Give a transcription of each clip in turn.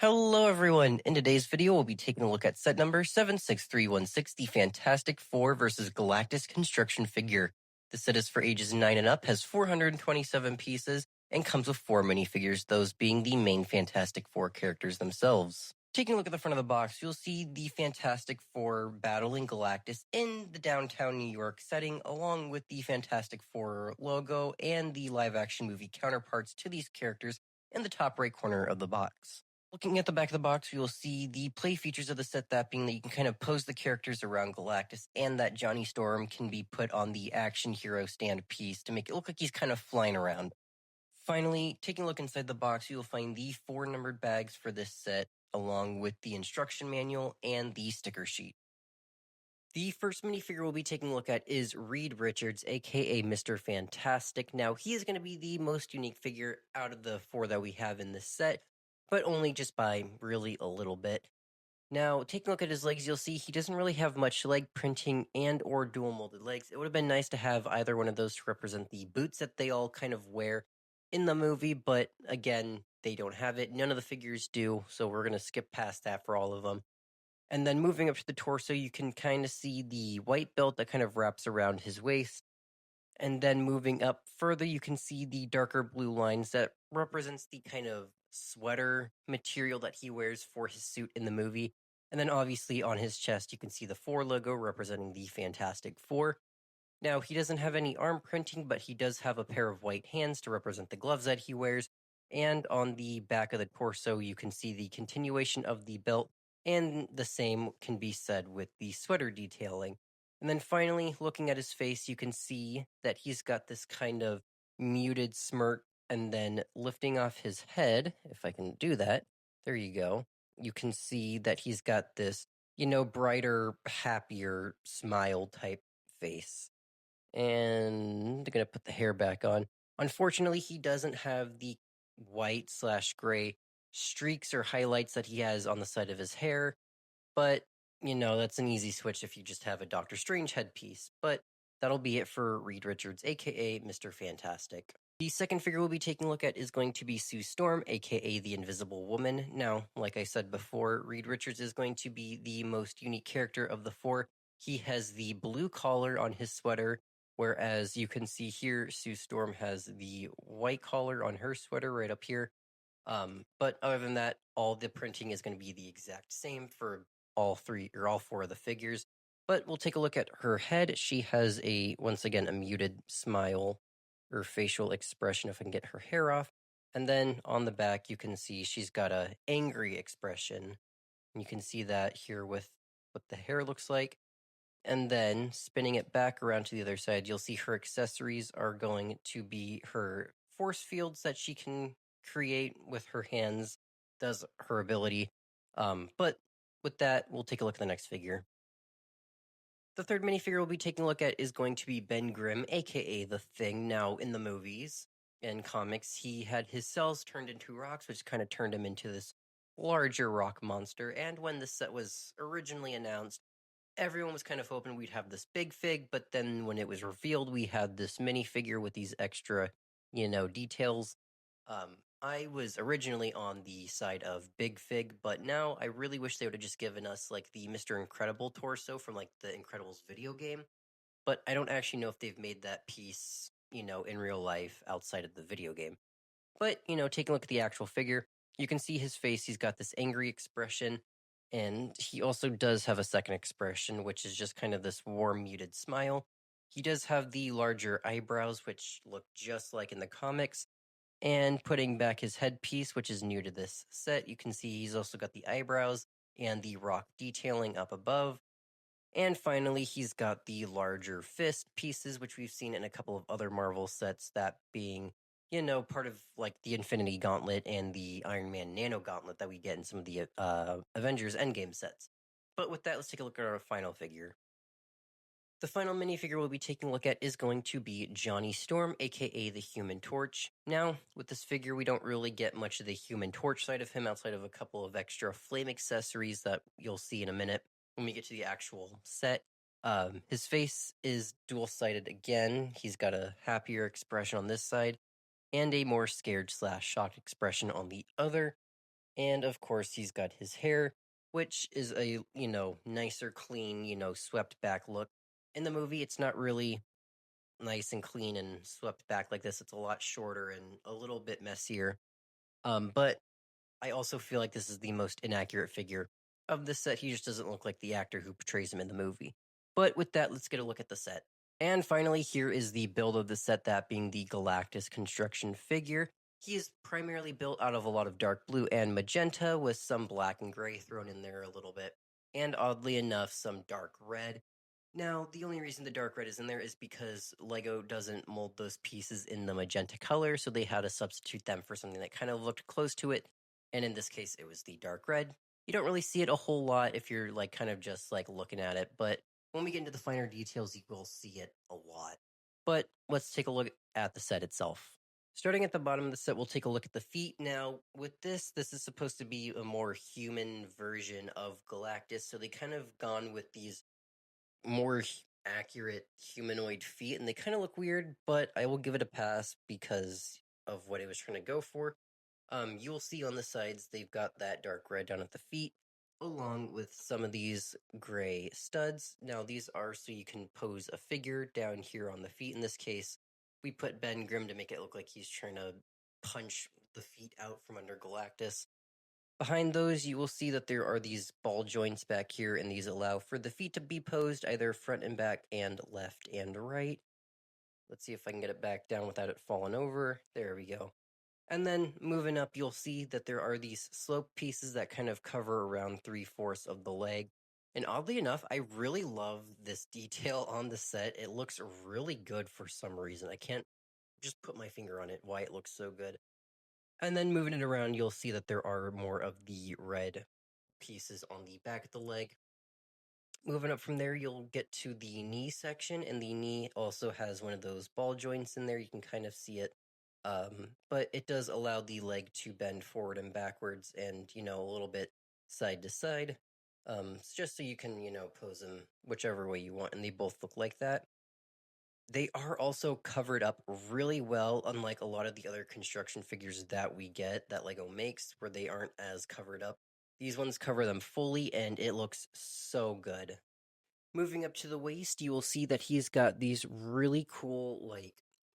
Hello everyone! In today's video, we'll be taking a look at set number 76316, the Fantastic Four versus Galactus Construction Figure. The set is for ages 9 and up, has 427 pieces, and comes with 4 minifigures, those being the main Fantastic Four characters themselves. Taking a look at the front of the box, you'll see the Fantastic Four battling Galactus in the downtown New York setting, along with the Fantastic Four logo and the live-action movie counterparts to these characters in the top right corner of the box. Looking at the back of the box, you'll see the play features of the set, that being that you can kind of pose the characters around Galactus, and that Johnny Storm can be put on the action hero stand piece to make it look like he's kind of flying around. Finally, taking a look inside the box, you'll find the 4 numbered bags for this set, along with the instruction manual and the sticker sheet. The first minifigure we'll be taking a look at is Reed Richards, aka Mr. Fantastic. Now, he is going to be the most unique figure out of the 4 that we have in this set, but only just by really a little bit. Now, taking a look at his legs, you'll see he doesn't really have much leg printing and or dual molded legs. It would have been nice to have either one of those to represent the boots that they all kind of wear in the movie, but again, they don't have it. None of the figures do, so we're going to skip past that for all of them. And then moving up to the torso, you can kind of see the white belt that kind of wraps around his waist. And then moving up further, you can see the darker blue lines that represents the kind of sweater material that he wears for his suit in the movie. And then obviously on his chest, you can see the 4 logo representing the Fantastic Four. Now, he doesn't have any arm printing, but he does have a pair of white hands to represent the gloves that he wears. And on the back of the torso, you can see the continuation of the belt, and the same can be said with the sweater detailing. And then finally, looking at his face, you can see that he's got this kind of muted smirk, and then lifting off his head, if I can do that, there you go. You can see that he's got this, brighter, happier smile type face. And I'm going to put the hair back on. Unfortunately, he doesn't have the white/gray streaks or highlights that he has on the side of his hair, but that's an easy switch if you just have a Doctor Strange headpiece. But that'll be it for Reed Richards, aka Mr. Fantastic. The second figure we'll be taking a look at is going to be Sue Storm, aka the Invisible Woman. Now, like I said before, Reed Richards is going to be the most unique character of the 4. He has the blue collar on his sweater, whereas you can see here, Sue Storm has the white collar on her sweater right up here. But other than that, all the printing is going to be the exact same for all 4 of the figures. But we'll take a look at her head. She has once again, a muted smile or facial expression, if I can get her hair off. And then on the back, you can see she's got a angry expression. You can see that here with what the hair looks like. And then spinning it back around to the other side, you'll see her accessories are going to be her force fields that she can create with her hands, does her ability. But with that, we'll take a look at the next figure. The third minifigure we'll be taking a look at is going to be Ben Grimm, aka The Thing. Now, in the movies and comics, he had his cells turned into rocks, which kind of turned him into this larger rock monster. And when this set was originally announced, everyone was kind of hoping we'd have this big fig, but then when it was revealed, we had this minifigure with these extra, details. I was originally on the side of Big Fig, but now I really wish they would have just given us like the Mr. Incredible torso from like the Incredibles video game. But I don't actually know if they've made that piece, in real life outside of the video game. But, taking a look at the actual figure, you can see his face. He's got this angry expression, and he also does have a second expression, which is just kind of this warm, muted smile. He does have the larger eyebrows, which look just like in the comics. And putting back his headpiece, which is new to this set, you can see he's also got the eyebrows and the rock detailing up above. And finally, he's got the larger fist pieces, which we've seen in a couple of other Marvel sets, that being, part of like the Infinity Gauntlet and the Iron Man Nano Gauntlet that we get in some of the Avengers Endgame sets. But with that, let's take a look at our final figure. The final minifigure we'll be taking a look at is going to be Johnny Storm, aka the Human Torch. Now, with this figure, we don't really get much of the Human Torch side of him outside of a couple of extra flame accessories that you'll see in a minute when we get to the actual set. His face is dual-sided again. He's got a happier expression on this side and a more scared/shocked expression on the other. And of course, he's got his hair, which is a, nicer, clean, swept back look. In the movie, it's not really nice and clean and swept back like this. It's a lot shorter and a little bit messier. But I also feel like this is the most inaccurate figure of the set. He just doesn't look like the actor who portrays him in the movie. But with that, let's get a look at the set. And finally, here is the build of the set, that being the Galactus Construction Figure. He is primarily built out of a lot of dark blue and magenta, with some black and gray thrown in there a little bit. And oddly enough, some dark red. Now, the only reason the dark red is in there is because LEGO doesn't mold those pieces in the magenta color, so they had to substitute them for something that kind of looked close to it. And in this case, it was the dark red. You don't really see it a whole lot if you're kind of just looking at it, but when we get into the finer details, you will see it a lot. But let's take a look at the set itself. Starting at the bottom of the set, we'll take a look at the feet. Now, with this is supposed to be a more human version of Galactus, so they kind of gone with these more accurate humanoid feet, and they kind of look weird, but I will give it a pass because of what it was trying to go for. You'll see on the sides they've got that dark red down at the feet, along with some of these gray studs. Now, these are so you can pose a figure down here on the feet. In this case, we put Ben Grimm to make it look like he's trying to punch the feet out from under Galactus. Behind those, you will see that there are these ball joints back here, and these allow for the feet to be posed either front and back and left and right. Let's see if I can get it back down without it falling over. There we go. And then moving up, you'll see that there are these slope pieces that kind of cover around 3/4 of the leg. And oddly enough, I really love this detail on the set. It looks really good for some reason. I can't just put my finger on it, why it looks so good. And then moving it around, you'll see that there are more of the red pieces on the back of the leg. Moving up from there, you'll get to the knee section, and the knee also has one of those ball joints in there. You can kind of see it. But it does allow the leg to bend forward and backwards and, a little bit side to side. It's just so you can, pose them whichever way you want, and they both look like that. They are also covered up really well, unlike a lot of the other construction figures that we get that LEGO makes, where they aren't as covered up. These ones cover them fully, and it looks so good. Moving up to the waist, you will see that he's got these really cool,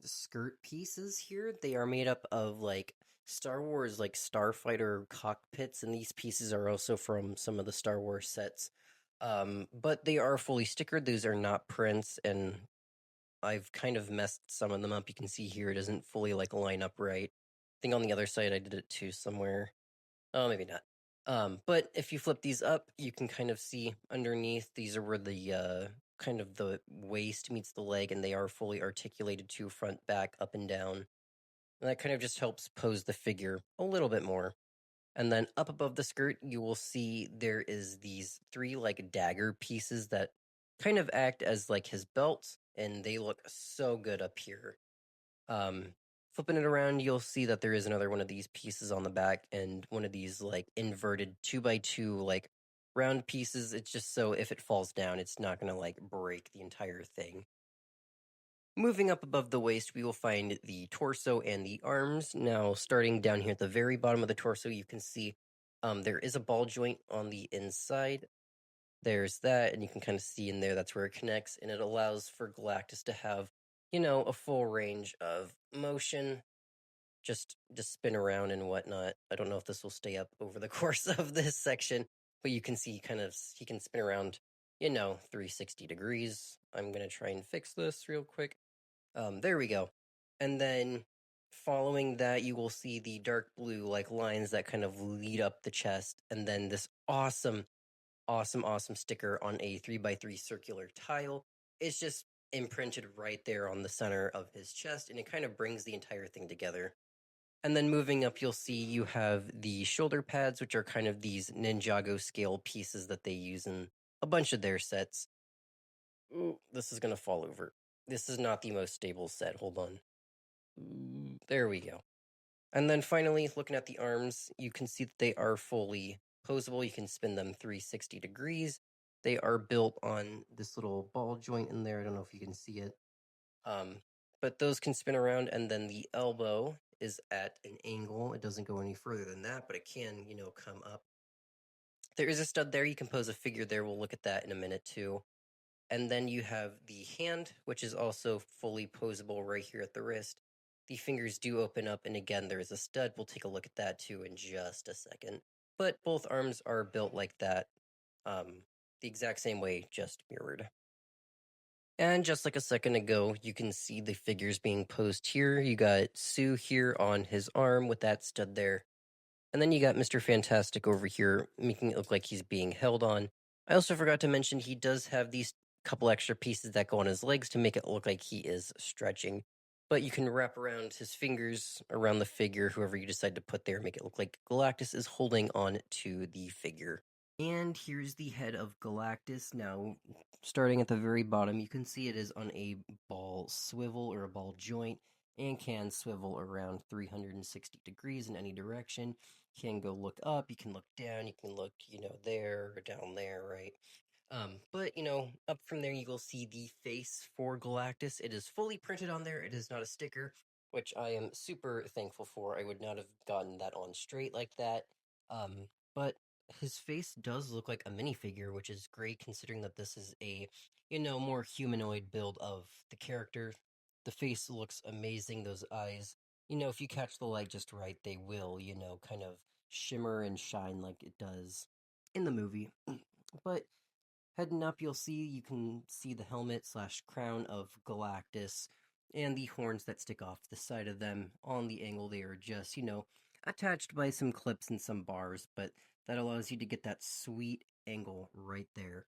skirt pieces here. They are made up of, Star Wars, starfighter cockpits, and these pieces are also from some of the Star Wars sets. But they are fully stickered. Those are not prints, and I've kind of messed some of them up. You can see here it doesn't fully line up right. I think on the other side I did it too somewhere. Oh, maybe not. But if you flip these up, you can kind of see underneath. These are where the kind of the waist meets the leg, and they are fully articulated to front, back, up, and down. And that kind of just helps pose the figure a little bit more. And then up above the skirt, you will see there is these three dagger pieces that kind of act as his belt, and they look so good up here. Flipping it around, you'll see that there is another one of these pieces on the back, and one of these inverted 2x2 round pieces. It's just so if it falls down, it's not gonna break the entire thing. Moving up above the waist, we will find the torso and the arms. Now, starting down here at the very bottom of the torso, you can see there is a ball joint on the inside. There's that, and you can kind of see in there that's where it connects, and it allows for Galactus to have, a full range of motion, just spin around and whatnot. I don't know if this will stay up over the course of this section, but you can see he can spin around, 360 degrees. I'm going to try and fix this real quick. There we go. And then following that, you will see the dark blue lines that kind of lead up the chest, and then this awesome sticker on a 3x3 circular tile. It's just imprinted right there on the center of his chest, and it kind of brings the entire thing together. And then moving up, you'll see you have the shoulder pads, which are kind of these Ninjago scale pieces that they use in a bunch of their sets. Ooh, this is going to fall over. This is not the most stable set. Hold on. There we go. And then finally, looking at the arms, you can see that they are fully posable. You can spin them 360 degrees. They are built on this little ball joint in there. I don't know if you can see it. But those can spin around, and then the elbow is at an angle. It doesn't go any further than that, but it can, come up. There is a stud there. You can pose a figure there. We'll look at that in a minute too. And then you have the hand, which is also fully posable right here at the wrist. The fingers do open up, and again, there is a stud. We'll take a look at that too in just a second. But both arms are built like that, the exact same way, just mirrored. And just like a second ago, you can see the figures being posed here. You got Sue here on his arm with that stud there. And then you got Mr. Fantastic over here, making it look like he's being held on. I also forgot to mention he does have these couple extra pieces that go on his legs to make it look like he is stretching. But you can wrap around his fingers around the figure, whoever you decide to put there, make it look like Galactus is holding on to the figure. And here's the head of Galactus. Now, starting at the very bottom, you can see it is on a ball swivel or a ball joint and can swivel around 360 degrees in any direction. You can go look up, you can look down, you can look, there or down there, right? But, up from there, you will see the face for Galactus. It is fully printed on there. It is not a sticker, which I am super thankful for. I would not have gotten that on straight like that. But his face does look like a minifigure, which is great considering that this is a, more humanoid build of the character. The face looks amazing, those eyes. If you catch the light just right, they will, kind of shimmer and shine like it does in the movie. But heading up, you can see the helmet slash crown of Galactus and the horns that stick off the side of them. On the angle, they are just, attached by some clips and some bars, but that allows you to get that sweet angle right there.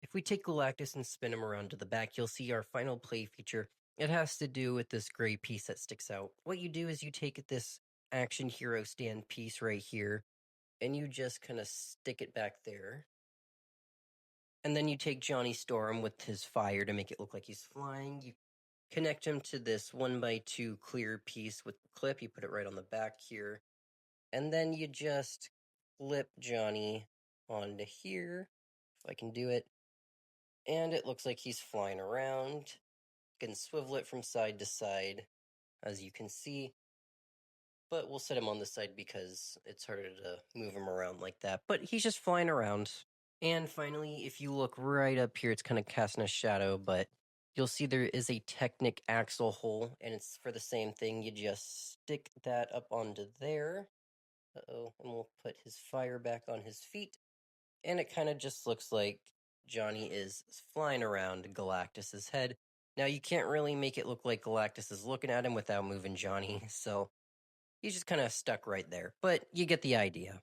If we take Galactus and spin him around to the back, you'll see our final play feature. It has to do with this gray piece that sticks out. What you do is you take this action hero stand piece right here, and you just kind of stick it back there. And then you take Johnny Storm with his fire to make it look like he's flying. You connect him to this 1x2 clear piece with the clip. You put it right on the back here. And then you just flip Johnny onto here, if I can do it. And it looks like he's flying around. You can swivel it from side to side, as you can see. But we'll set him on the side because it's harder to move him around like that. But he's just flying around. And finally, if you look right up here, it's kind of casting a shadow, but you'll see there is a Technic axle hole, and it's for the same thing. You just stick that up onto there. Uh-oh, and we'll put his fire back on his feet. And it kind of just looks like Johnny is flying around Galactus's head. Now, you can't really make it look like Galactus is looking at him without moving Johnny, so he's just kind of stuck right there. But you get the idea.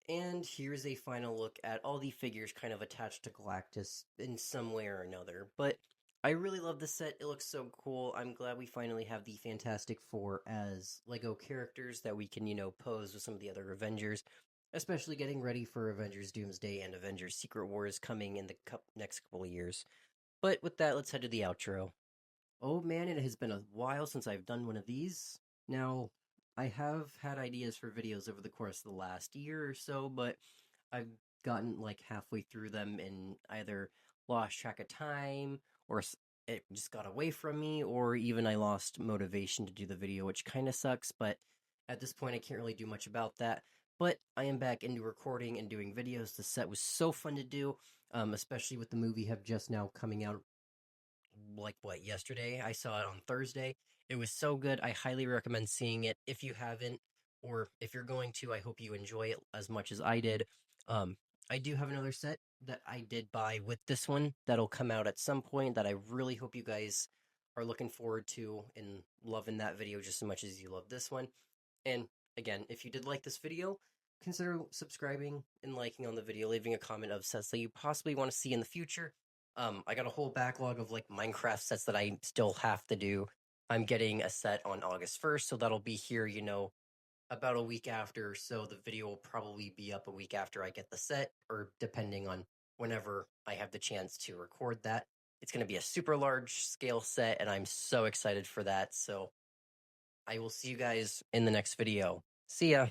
And here's a final look at all the figures kind of attached to Galactus in some way or another. But I really love the set. It looks so cool. I'm glad we finally have the Fantastic Four as Lego characters that we can, pose with some of the other Avengers, especially getting ready for Avengers Doomsday and Avengers Secret Wars coming in the next couple of years. But with that, let's head to the outro. Oh man, it has been a while since I've done one of these. Now, I have had ideas for videos over the course of the last year or so, but I've gotten like halfway through them and either lost track of time or it just got away from me, or even I lost motivation to do the video, which kind of sucks, but at this point I can't really do much about that. But I am back into recording and doing videos. The set was so fun to do, especially with the movie have just now coming out yesterday. I saw it on Thursday. It was so good. I highly recommend seeing it if you haven't, or if you're going to. I hope you enjoy it as much as I did. I do have another set that I did buy with this one that'll come out at some point that I really hope you guys are looking forward to and loving that video just as much as you love this one. And again, if you did like this video, consider subscribing and liking on the video, leaving a comment of sets that you possibly want to see in the future. I got a whole backlog of Minecraft sets that I still have to do. I'm getting a set on August 1st, so that'll be here, about a week after. So the video will probably be up a week after I get the set, or depending on whenever I have the chance to record that. It's going to be a super large scale set, and I'm so excited for that. So I will see you guys in the next video. See ya.